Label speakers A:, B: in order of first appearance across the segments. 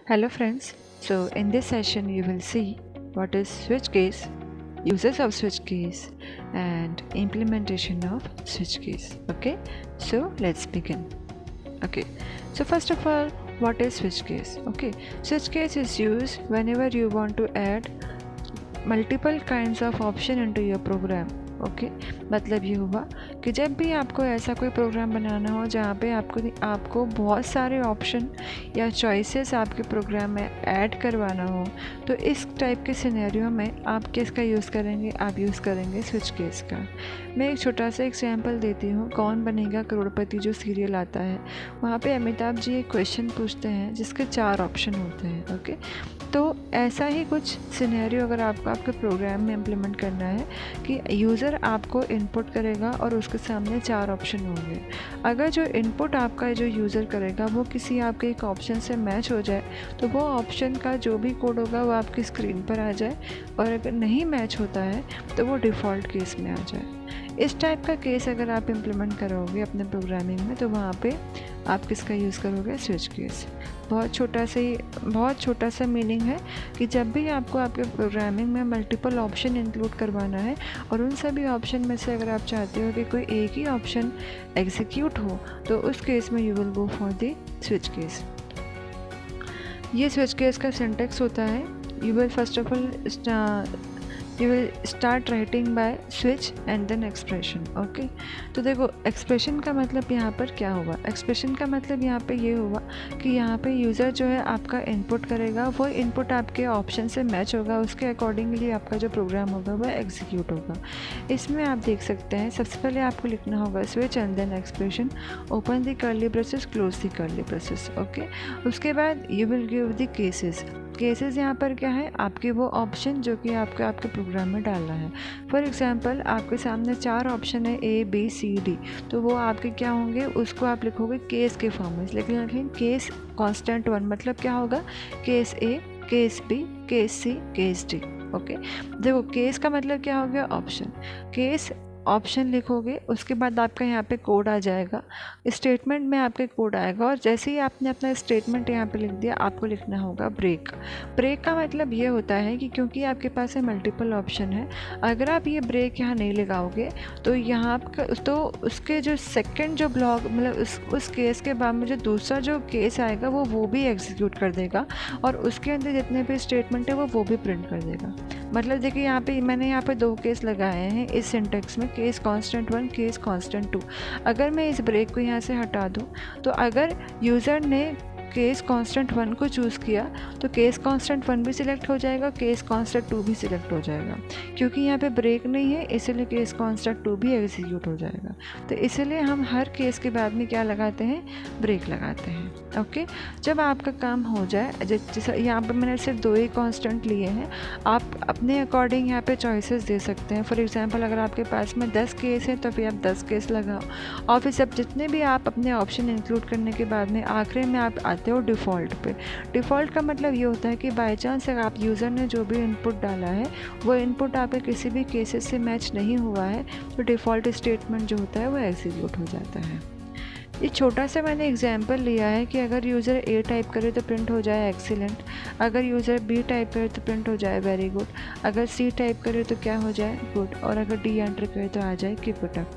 A: Hello friends, so in this session you will see what is switch case, uses of switch case and implementation of switch case. Okay, so let's begin. Okay, so first of all, what is switch case? Okay, switch case is used whenever you want to add multiple kinds of option into your program. Okay मतलब ये हुआ कि जब भी आपको ऐसा कोई programme बनाना हो जहाँ पे आपको बहुत सारे ऑप्शन या चॉइसेस आपके प्रोग्राम में ऐड करवाना हो, तो इस टाइप के सिनेरियो में आप किसका यूज़ करेंगे? आप यूज़ करेंगे स्विच केस का। मैं एक छोटा सा एग्जांपल देती हूँ। कौन बनेगा करोड़पति जो सीरियल आता है, वहाँ पे अमिताभ जी एक क्वेश्चन पूछते हैं जिसके 4 ऑप्शन होते हैं। ओके, तो ऐसा ही कुछ सिनेरियो अगर आपको आपके प्रोग्राम में इम्प्लीमेंट करना है कि यूज़र आपको इनपुट करेगा और उसके सामने 4 ऑप्शन होंगे। अगर जो इनपुट आपका जो यूज़र करेगा वो किसी आपके एक ऑप्शन से मैच हो जाए, तो वो ऑप्शन का जो भी कोड होगा वो आपकी स्क्रीन पर आ जाए, और अगर नहीं मैच होता है तो वो डिफ़ॉल्ट केस में आ जाए। इस टाइप का केस अगर आप इम्प्लीमेंट करोगे अपने प्रोग्रामिंग में, तो वहाँ पे आप किसका यूज़ करोगे? Switch case. बहुत छोटा सा मीनिंग है कि जब भी आपको आपके प्रोग्रामिंग में मल्टीपल ऑप्शन इंक्लूड करवाना है और उन सभी ऑप्शन में से अगर आप चाहते हो कि कोई एक ही ऑप्शन एग्जीक्यूट हो, तो उस केस में you will go for the switch case. ये स्विच केस का सिंटेक्स होता है, you will first of all you will start writing by switch and then expression. Okay, तो देखो एक्सप्रेशन का मतलब यहाँ पर क्या हुआ? एक्सप्रेशन का मतलब यहाँ पे ये हुआ कि यहाँ पे यूज़र जो है आपका इनपुट करेगा, वो इनपुट आपके ऑप्शन से मैच होगा, उसके अकॉर्डिंगली आपका जो प्रोग्राम होगा वो एग्जीक्यूट होगा। इसमें आप देख सकते हैं सबसे पहले आपको लिखना होगा switch and then expression, open the curly braces, close the curly braces. Okay, उसके बाद you will give the cases यहाँ पर क्या है? आपके वो ऑप्शन जो कि आपके प्रोग्राम में डालना है। फॉर एग्जांपल आपके सामने 4 ऑप्शन है A B C D, तो वो आपके क्या होंगे? उसको आप लिखोगे केस के फॉर्म में, लेकिन लिखें केस कांस्टेंट 1, मतलब क्या होगा? Case A, case B, case C, case D। Okay, देखो केस का मतलब क्या हो गया? ऑप्शन। केस ऑप्शन लिखोगे, उसके बाद आपका यहाँ पे कोड आ जाएगा, स्टेटमेंट में आपके कोड आएगा, और जैसे ही आपने अपना स्टेटमेंट यहाँ पे लिख दिया, आपको लिखना होगा ब्रेक। ब्रेक का मतलब ये होता है कि क्योंकि आपके पास है मल्टीपल ऑप्शन है, अगर आप ये ब्रेक यहाँ नहीं लगाओगे तो यहाँ तो उसके जो सेकंड जो ब्लॉक, मतलब उस केस के बाद में जो दूसरा जो केस आएगा वो भी एग्जीक्यूट कर देगा, और उसके अंदर जितने भी स्टेटमेंट है वो भी प्रिंट कर देगा। मतलब देखिए यहाँ पे मैंने यहाँ पे 2 केस लगाए हैं इस सिंटेक्स में, केस कांस्टेंट 1, केस कांस्टेंट 2। अगर मैं इस ब्रेक को यहाँ से हटा दूँ, तो अगर यूज़र ने केस कांस्टेंट 1 को चूज़ किया तो केस कांस्टेंट 1 भी सिलेक्ट हो जाएगा, केस कांस्टेंट 2 भी सिलेक्ट हो जाएगा। क्योंकि यहाँ पे ब्रेक नहीं है, इसलिए केस कांस्टेंट 2 भी एग्जीक्यूट हो जाएगा। तो इसलिए हम हर केस के बाद में क्या लगाते हैं? ब्रेक लगाते हैं। ओके, जब आपका काम हो जाए, जैसे यहाँ पर मैंने सिर्फ 2 ही कांस्टेंट लिए हैं, आप अपने अकॉर्डिंग यहाँ पे चॉइसेस दे सकते हैं। फॉर एग्जांपल अगर आपके पास में 10 केस है तो फिर आप 10 केस लगाओ, और फिर सब जितने भी आप अपने ऑप्शन इंक्लूड करने के बाद में आखिरी में आप आते हो डिफ़ॉल्ट पे। डिफ़ॉल्ट का मतलब ये होता है कि बाय चांस अगर आप यूज़र ने जो भी इनपुट डाला है वो इनपुट आपके किसी भी केसेस से मैच नहीं हुआ है, तो डिफ़ॉल्ट स्टेटमेंट जो होता है वो एग्जीक्यूट हो जाता है। ये छोटा सा मैंने एग्जांपल लिया है कि अगर यूज़र A टाइप करे तो प्रिंट हो जाए एक्सीलेंट, अगर यूज़र B टाइप करे तो प्रिंट हो जाए वेरी गुड, अगर C टाइप करे तो क्या हो जाए? गुड, और अगर D एंटर करे तो आ जाए कीप इट अप।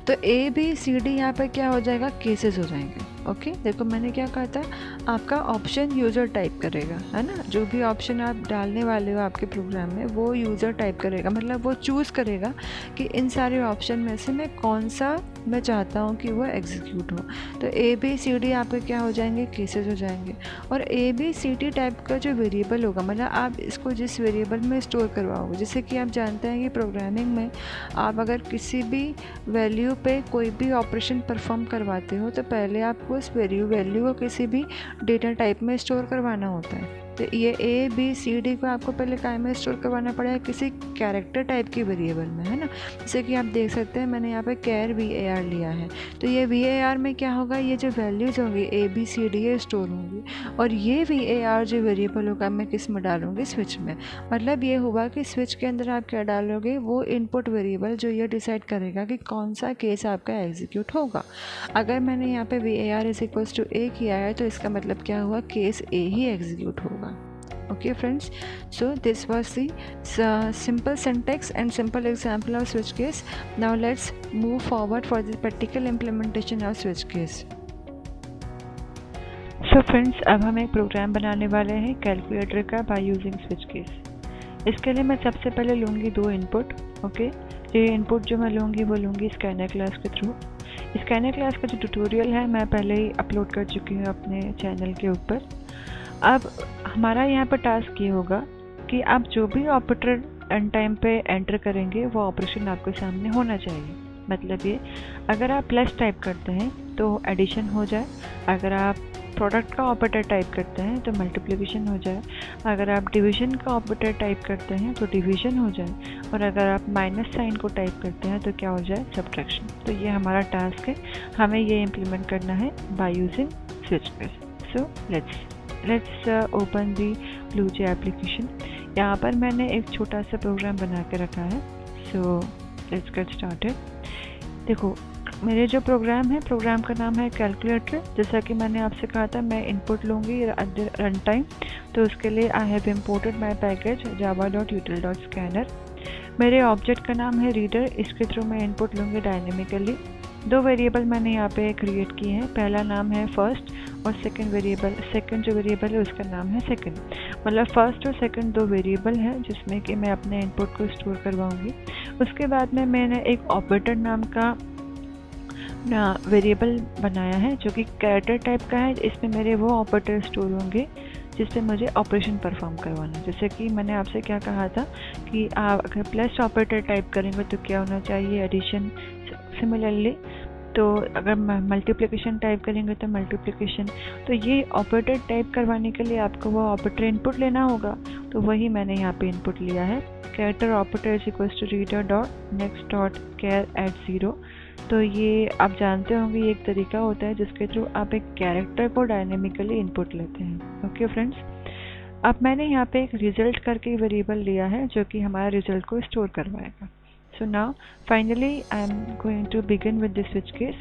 A: तो A B C D यहाँ पर क्या हो जाएगा? केसेस हो जाएंगे। ओके, देखो मैंने क्या कहा था, आपका ऑप्शन यूज़र टाइप करेगा, है ना? जो भी ऑप्शन आप डालने वाले हो आपके प्रोग्राम में वो यूज़र टाइप करेगा, मतलब वो चूज़ करेगा कि इन सारे ऑप्शन में से मैं कौन सा मैं चाहता हूँ कि वो एग्जीक्यूट हो। तो A B C D आपके क्या हो जाएंगे? केसेस हो जाएंगे। और A B C D type का जो वेरिएबल होगा, मतलब आप इसको जिस वेरिएबल में स्टोर करवाओगे, जैसे कि आप जानते हैं कि प्रोग्रामिंग में आप अगर किसी भी वैल्यू पे कोई भी ऑपरेशन परफॉर्म करवाते हो तो पहले आपको उस वैल्यू को किसी भी डेटा टाइप में स्टोर करवाना होता है। तो ये ए बी सी डी को आपको पहले काय में स्टोर करवाना पड़ेगा, किसी कैरेक्टर टाइप की वेरिएबल में, है ना। जैसे कि आप देख सकते हैं मैंने यहाँ पे कैर VAR लिया है, तो ये VAR में क्या होगा, ये जो वैल्यूज़ होंगी ए बी सी डी ये स्टोर होंगी, और ये VAR जो वेरिएबल होगा मैं किस में डालूँगी, स्विच में। मतलब ये हुआ कि स्विच के अंदर आप क्या डालोगे, वो इनपुट वेरिएबल जो ये डिसाइड करेगा कि कौन सा केस आपका एग्जीक्यूट होगा। अगर मैंने यहाँ पे VAR = A किया है तो इसका मतलब क्या हुआ, केस A ही एग्जीक्यूट होगा। Okay friends, so this was the simple syntax and simple example of switch case. Now let's move forward for the practical implementation of switch case. So friends, अब हम एक programme बनाने वाले हैं calculator का by using switch case. इसके लिए मैं सबसे पहले लूँगी 2 इनपुट। ओके, ये इनपुट जो मैं लूँगी वो लूँगी स्कैनर क्लास के थ्रू। स्कैनर क्लास का जो ट्यूटोरियल है मैं पहले ही अपलोड कर चुकी हूँ अपने चैनल के ऊपर। अब हमारा यहाँ पर टास्क ये होगा कि आप जो भी ऑपरेटर रन टाइम पे एंटर करेंगे वो ऑपरेशन आपके सामने होना चाहिए। मतलब ये, अगर आप प्लस टाइप करते हैं तो एडिशन हो जाए, अगर आप प्रोडक्ट का ऑपरेटर टाइप करते हैं तो मल्टीप्लिकेशन हो जाए, अगर आप डिवीज़न का ऑपरेटर टाइप करते हैं तो डिवीज़न हो जाए, और अगर आप माइनस साइन को टाइप करते हैं तो क्या हो जाए, सब्ट्रैक्शन। तो ये हमारा टास्क है, हमें ये इम्प्लीमेंट करना है by using switch case. So let's open the BlueJ application. यहाँ पर मैंने एक छोटा सा प्रोग्राम बना के रखा है। So let's get started. देखो, मेरे जो प्रोग्राम है, प्रोग्राम का नाम है कैलकुलेटर। जैसा कि मैंने आपसे कहा था मैं इनपुट लूँगी रन टाइम, तो उसके लिए I have imported my package java.util.scanner। मेरे ऑब्जेक्ट का नाम है रीडर, इसके थ्रू मैं इनपुट लूँगी डायनेमिकली। 2 वेरिएबल मैंने यहाँ पे क्रिएट किए हैं, पहला नाम है फर्स्ट और सेकंड जो वेरिएबल है उसका नाम है सेकंड। मतलब फर्स्ट और सेकंड 2 वेरिएबल हैं जिसमें कि मैं अपने इनपुट को स्टोर करवाऊंगी। उसके बाद में मैंने एक ऑपरेटर नाम का वेरिएबल बनाया है जो कि कैरेक्टर टाइप का है। इसमें मेरे वो ऑपरेटर स्टोर होंगे जिससे मुझे ऑपरेशन परफॉर्म करवाना। जैसे कि मैंने आपसे क्या कहा था कि आप अगर प्लस ऑपरेटर टाइप करेंगे तो क्या होना चाहिए, एडिशन। सिमिलरली तो अगर मल्टीप्लिकेशन टाइप करेंगे तो मल्टीप्लिकेशन। तो ये ऑपरेटर टाइप करवाने के लिए आपको वो ऑपरेटर इनपुट लेना होगा, तो वही मैंने यहाँ पे इनपुट लिया है। Character operator =reader.next.char@0। तो ये आप जानते होंगे ये एक तरीका होता है जिसके थ्रू आप एक कैरेक्टर को डायनेमिकली इनपुट लेते हैं। ओके फ्रेंड्स, अब मैंने यहाँ पे एक रिजल्ट करके वेरिएबल लिया है जो कि हमारा रिजल्ट को स्टोर करवाएगा। So now finally I am going to begin with the switch case.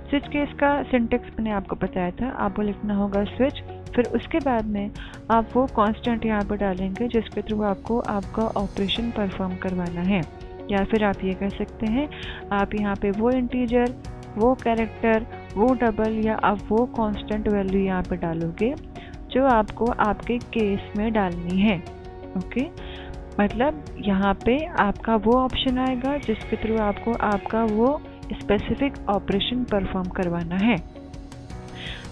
A: Switch case का सिंटेक्स मैंने आपको बताया था, आपको लिखना होगा स्विच, फिर उसके बाद में आप वो कांस्टेंट यहाँ पर डालेंगे जिसके थ्रू आपको आपका ऑपरेशन परफॉर्म करवाना है। या फिर आप ये कह सकते हैं आप यहाँ पे वो इंटीजर, वो कैरेक्टर, वो डबल या आप वो कांस्टेंट वैल्यू यहाँ पे डालोगे जो आपको आपके केस में डालनी है। ओके, मतलब यहाँ पे आपका वो ऑप्शन आएगा जिसके थ्रू आपको आपका वो स्पेसिफिक ऑपरेशन परफॉर्म करवाना है।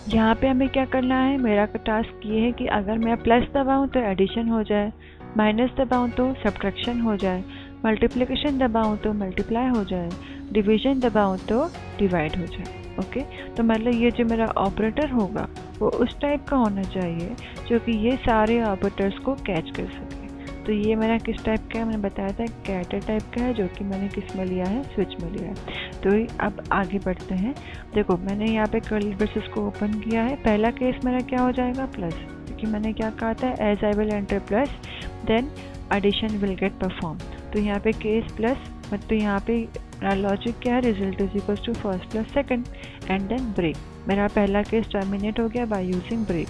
A: यहाँ पे हमें क्या करना है, मेरा टास्क ये है कि अगर मैं प्लस दबाऊँ तो एडिशन हो जाए, माइनस दबाऊँ तो सब्ट्रैक्शन हो जाए, मल्टीप्लिकेशन दबाऊँ तो मल्टीप्लाई हो जाए, डिवीजन दबाऊँ तो डिवाइड हो जाए। ओके, तो मतलब ये जो मेरा ऑपरेटर होगा वो उस टाइप का होना चाहिए जो कि ये सारे ऑपरेटर्स को कैच कर सके। तो ये मेरा किस टाइप का है, मैंने बताया था कैरेक्टर टाइप का है जो कि मैंने किस में लिया है, स्विच में लिया है। तो अब आगे बढ़ते हैं। देखो मैंने यहाँ पे कर्ली ब्रेसेस को ओपन किया है। पहला केस मेरा क्या हो जाएगा, प्लस, क्योंकि मैंने क्या कहा था, as I will enter plus then addition will get perform. तो यहाँ पे केस प्लस, मतलब यहाँ पे लॉजिक क्या है, result == first plus second and then break. मेरा पहला केस टर्मिनेट हो गया बाय यूजिंग ब्रेक।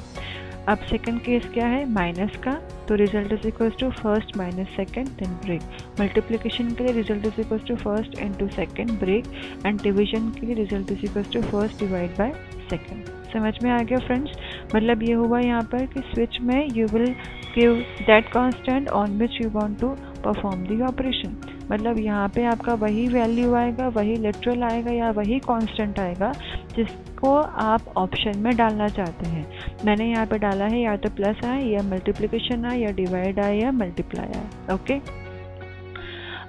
A: अब सेकंड केस क्या है, माइनस का, तो result == first minus second then break. Multiplication के लिए result == first into second break, and division के लिए result == first divide by second. समझ में आ गया फ्रेंड्स? मतलब ये हुआ यहाँ पर कि स्विच में you will give that constant on which you want to perform the operation. मतलब यहाँ पे आपका वही वैल्यू आएगा, वही लिटरल आएगा या वही कांस्टेंट आएगा जिसको आप ऑप्शन में डालना चाहते हैं। मैंने यहाँ पे डाला है या तो प्लस आए या मल्टीप्लिकेशन आए या डिवाइड आए या मल्टीप्लाई आए। ओके,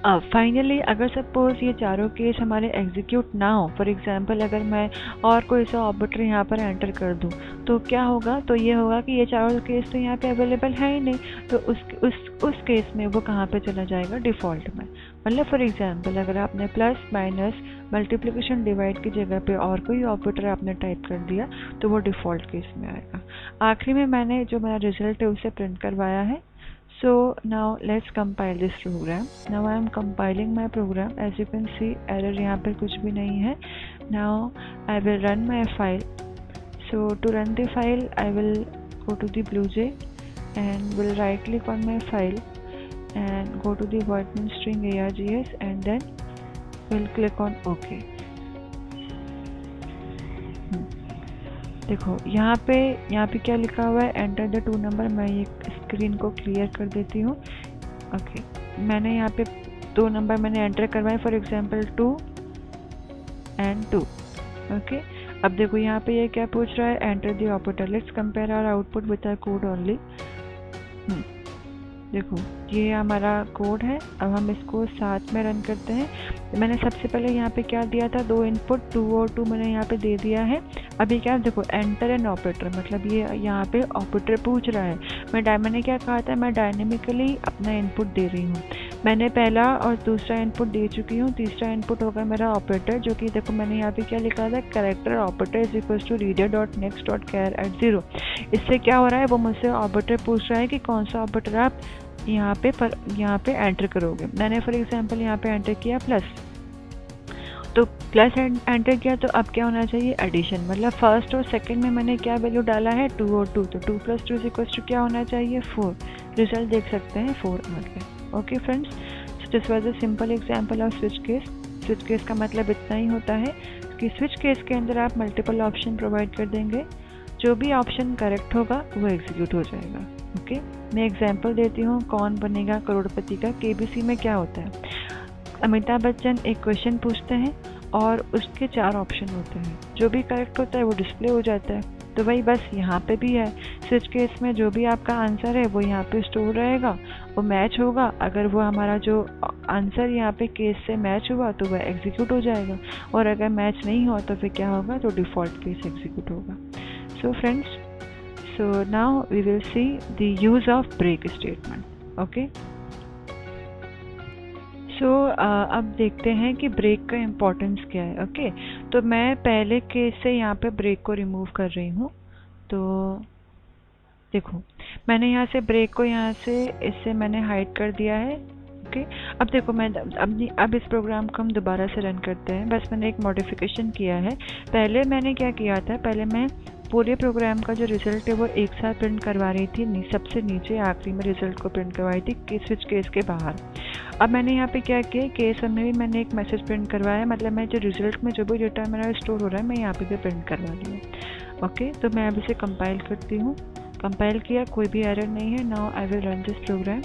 A: अब फाइनली अगर सपोज ये चारों केस हमारे एग्जीक्यूट ना हो, फॉर एग्जांपल अगर मैं और कोई सा ऑपरेटर यहाँ पर एंटर कर दूँ तो क्या होगा, तो ये होगा कि ये चारों केस तो यहाँ पे अवेलेबल है ही नहीं, तो उस केस में वो कहाँ पे चला जाएगा, डिफ़ॉल्ट में। मतलब फॉर एग्जांपल अगर आपने प्लस माइनस मल्टीप्लिकेशन डिवाइड की जगह पे और कोई ऑपरेटर आपने टाइप कर दिया तो वो डिफ़ॉल्ट केस में आएगा। आखिरी में मैंने जो मेरा रिजल्ट है उसे प्रिंट करवाया है। So now let's compile this program. Now I am compiling my program. As you can see, error यहाँ पर कुछ भी नहीं है. Now I will run my file. So to run the file, I will go to the BlueJ and will right click on my file and go to the Voigtman string args and then will click on OK. देखो यहाँ पे क्या लिखा हुआ है, enter the 2 number. मैं ये screen को क्लियर कर देती हूँ। ओके, मैंने यहाँ पे 2 नंबर मैंने एंटर करवाए, फॉर एग्जांपल 2 and 2। ओके, अब देखो यहाँ पे ये क्या पूछ रहा है, enter the operator, let's compare our output with our code only. देखो ये हमारा कोड है, अब हम इसको साथ में रन करते हैं। मैंने सबसे पहले यहाँ पे क्या दिया था, 2 इनपुट 2 और 2 मैंने यहाँ पे दे दिया है। अभी क्या देखो, एंटर एन ऑपरेटर, मतलब ये यहाँ पे ऑपरेटर पूछ रहा है। मैंने क्या कहा था, मैं डायनेमिकली अपना इनपुट दे रही हूँ। मैंने पहला और दूसरा इनपुट दे चुकी हूँ, तीसरा इनपुट होगा मेरा ऑपरेटर, जो कि देखो मैंने यहाँ पे क्या लिखा था, character operator is equal to reader dot next dot char at 0। इससे क्या हो रहा है, वो मुझसे ऑपरेटर पूछ रहा है कि कौन सा ऑपरेटर आप यहाँ पे एंटर करोगे। मैंने फॉर एग्जांपल यहाँ पे एंटर किया प्लस, तो प्लस एंटर किया, तो अब क्या होना चाहिए, एडिशन। मतलब फर्स्ट और सेकंड में मैंने क्या वैल्यू डाला है, 2 और 2, तो 2 + 2 = क्या होना चाहिए, 4। रिजल्ट देख सकते हैं 4 आ गया। Okay friends, so this was a simple example off switch case. Switch case का मतलब इतना ही होता है कि स्विच केस के अंदर आप मल्टीपल ऑप्शन प्रोवाइड कर देंगे, जो भी ऑप्शन करेक्ट होगा वो एग्जीक्यूट हो जाएगा। ओके, मैं एग्जांपल देती हूँ, कौन बनेगा करोड़पति का। केबीसी में क्या होता है, अमिताभ बच्चन एक क्वेश्चन पूछते हैं और उसके 4 ऑप्शन होते हैं, जो भी करेक्ट होता है वो डिस्प्ले हो जाता है। तो वही बस यहाँ पे भी है, स्विच केस में जो भी आपका आंसर है वो यहाँ पे स्टोर रहेगा, वो मैच होगा। अगर वो हमारा जो आंसर यहाँ पे केस से मैच हुआ तो वह एग्जीक्यूट हो जाएगा, और अगर मैच नहीं हुआ तो फिर क्या होगा, तो डिफ़ॉल्ट केस एग्जीक्यूट होगा। So friends, so now we will see the use of break statement. okay, so अब देखते हैं कि ब्रेक का इम्पोर्टेंस क्या है। ओके, तो मैं पहले केस से यहाँ पे ब्रेक को रिमूव कर रही हूँ। तो देखो मैंने यहाँ से ब्रेक को इससे मैंने हाइड कर दिया है। ओके, अब देखो मैं अब इस प्रोग्राम को हम दोबारा से रन करते हैं। बस मैंने एक मॉडिफिकेशन किया है। पहले मैंने क्या किया था, पहले मैं पूरे प्रोग्राम का जो रिजल्ट है वो एक साथ प्रिंट करवा रही थी, सबसे नीचे आखिरी में रिजल्ट को प्रिंट करवाई थी स्विच केस के बाहर। अब मैंने यहाँ पे क्या किया, केस में भी मैंने एक मैसेज प्रिंट करवाया, मतलब मैं जो रिजल्ट में जो भी डेटा मेरा स्टोर हो रहा है मैं यहाँ पे भी प्रिंट करवा दी हूँ। ओके, तो मैं अब इसे कंपाइल करती हूँ। कंपाइल किया, कोई भी एरर नहीं है। Now I will run this program.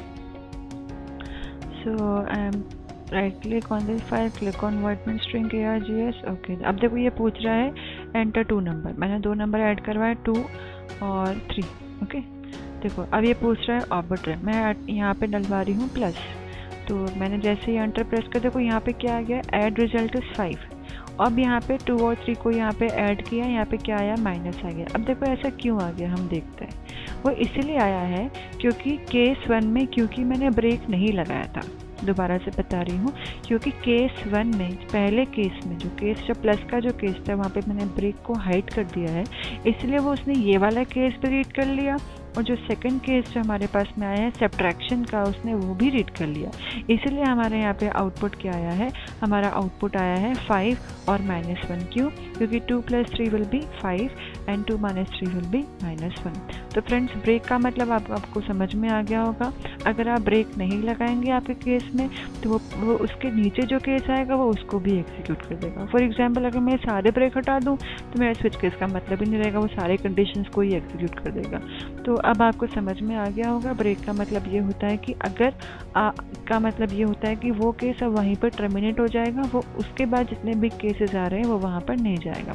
A: So I am right click on this file, click on Voigtman string args। Okay, अब देखो ये पूछ रहा है एंटर 2 नंबर, मैंने 2 नंबर ऐड करवाए, 2 और 3। ओके, देखो अब ये पूछ रहा है ऑपरेटर, मैं यहाँ पे डलवा रही हूँ प्लस। तो मैंने जैसे ही एंटर प्रेस कर, देखो यहाँ पे क्या आ गया, ऐड रिजल्ट इज 5। अब यहाँ पे 2 और 3 को यहाँ पे ऐड किया, यहाँ पे क्या आया, माइनस आ गया। अब देखो ऐसा क्यों आ गया, हम देखते हैं। वो इसीलिए आया है क्योंकि केस 1 में क्योंकि मैंने ब्रेक नहीं लगाया था। दोबारा से बता रही हूँ, क्योंकि केस 1 में, पहले केस में जो प्लस का जो केस था वहाँ पे मैंने ब्रेक को हाइड कर दिया है, इसलिए वो उसने ये वाला केस भी रीड कर लिया, और जो सेकंड केस जो हमारे पास में आया है सब्ट्रैक्शन का, उसने वो भी रीड कर लिया। इसलिए हमारे यहाँ पे आउटपुट क्या आया है, हमारा आउटपुट आया है 5 और -1। क्यों, क्योंकि 2 + 3 will be 5 and 2 - 3 will be -1। तो फ्रेंड्स, ब्रेक का मतलब आपको समझ में आ गया होगा। अगर आप ब्रेक नहीं लगाएंगे आपके केस में, तो वो उसके नीचे जो केस आएगा वो उसको भी एग्जीक्यूट कर देगा। फॉर एग्जाम्पल, अगर मैं सारे ब्रेक हटा दूँ तो मेरा स्विच केस का मतलब ही नहीं रहेगा, वो सारे कंडीशंस को ही एग्जीक्यूट कर देगा। तो अब आपको समझ में आ गया होगा, ब्रेक का मतलब ये होता है कि का मतलब ये होता है कि वो केस अब वहीं पर टर्मिनेट हो जाएगा, वो उसके बाद जितने भी केसेस आ रहे हैं वो वहाँ पर नहीं जाएगा।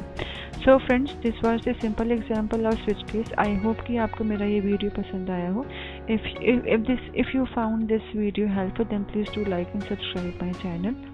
A: So friends, this was the simple example off switch case. I hope कि आपको मेरा ये वीडियो पसंद आया हो। If you found this video helpful, then please do like and subscribe my channel.